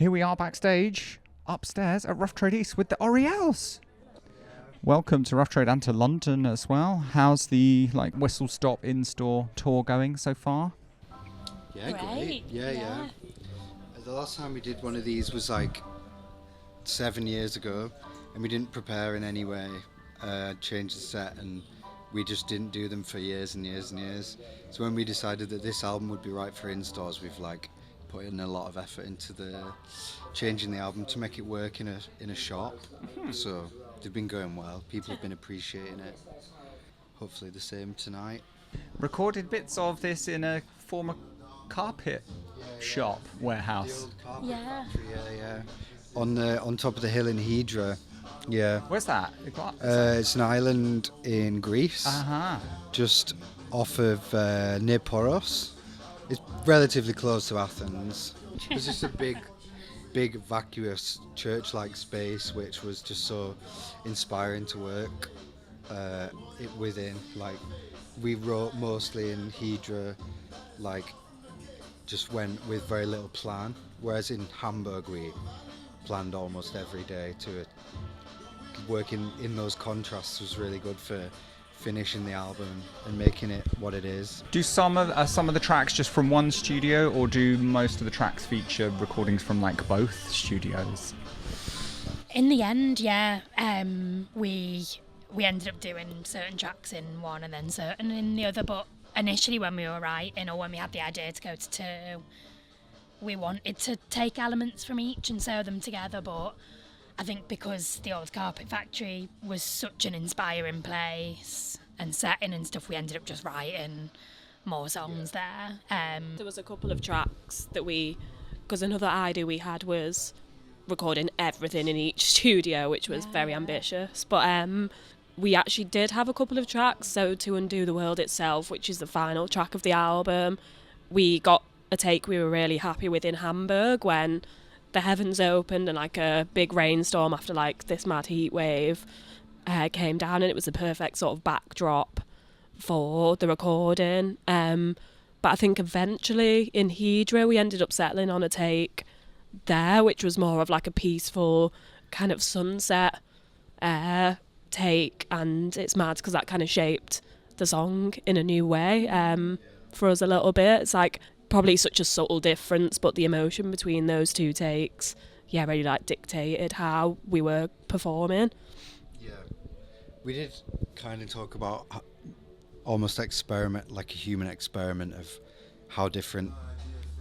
Here we are backstage, upstairs at Rough Trade East with the Orielles. Welcome to Rough Trade and to London as well. How's the whistle stop in-store tour going so far? Yeah, great. Yeah. The last time we did one of these was 7 years ago, and we didn't prepare in any way, change the set, and we just didn't do them for years and years and years. So when we decided that this album would be right for in-stores, we've put in a lot of effort into the changing the album to make it work in a shop. So they've been going well. People have been appreciating it. Hopefully the same tonight. Recorded bits of this in a former carpet shop warehouse. The old carpet factory, yeah. On top of the hill in Hydra. Yeah. Where's that? It's an island in Greece. Just off of near Poros. It's relatively close to Athens. It's just a big vacuous church-like space, which was just so inspiring to work within. We wrote mostly in Hydra, just went with very little plan. Whereas in Hamburg we planned almost every day to working in those contrasts was really good for finishing the album and making it what it is. Do some of the tracks just from one studio, or do most of the tracks feature recordings from both studios? In the end, yeah, we ended up doing certain tracks in one and then certain in the other. But initially, when we were writing, or when we had the idea to go to two, we wanted to take elements from each and sew them together. But I think because the old carpet factory was such an inspiring place and setting and stuff, we ended up just writing more songs there. There was a couple of tracks that because another idea we had was recording everything in each studio, which was very ambitious. But we actually did have a couple of tracks. So To Undo the World Itself, which is the final track of the album, we got a take we were really happy with in Hamburg when the heavens opened and a big rainstorm after this mad heat wave came down, and it was the perfect sort of backdrop for the recording. But I think eventually in Hydra we ended up settling on a take there, which was more of a peaceful kind of sunset take, and it's mad because that kind of shaped the song in a new way for us a little bit. It's probably such a subtle difference, but the emotion between those two takes, really dictated how we were performing. Yeah, we did kind of talk about almost experiment, like a human experiment of how different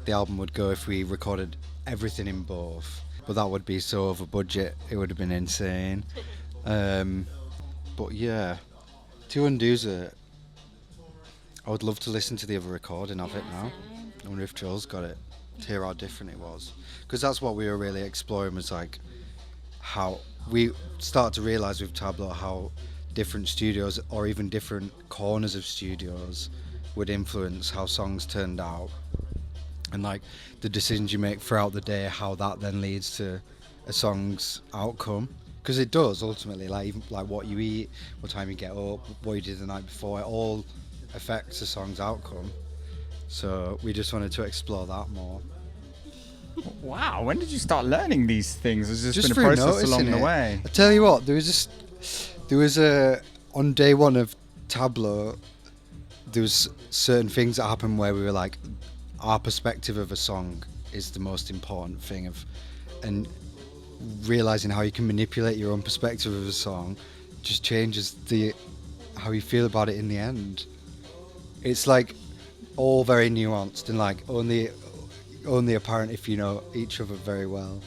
the album would go if we recorded everything in both. But that would be so over budget, it would have been insane. But yeah, To Undo's I would love to listen to the other recording of it now. I wonder if Joel's got it, to hear how different it was. Because that's what we were really exploring, was how we start to realise with Tableau how different studios, or even different corners of studios, would influence how songs turned out. And the decisions you make throughout the day, how that then leads to a song's outcome. Because it does, ultimately, even what you eat, what time you get up, what you did the night before, it all affects a song's outcome. So we just wanted to explore that more. Wow, when did you start learning these things? Has this Just been a through process along the noticing it. way? I tell you what, there was on day one of Tableau, there was certain things that happened where we were our perspective of a song is the most important thing and realising how you can manipulate your own perspective of a song just changes how you feel about it in the end. It's all very nuanced and only apparent if you know each other very well.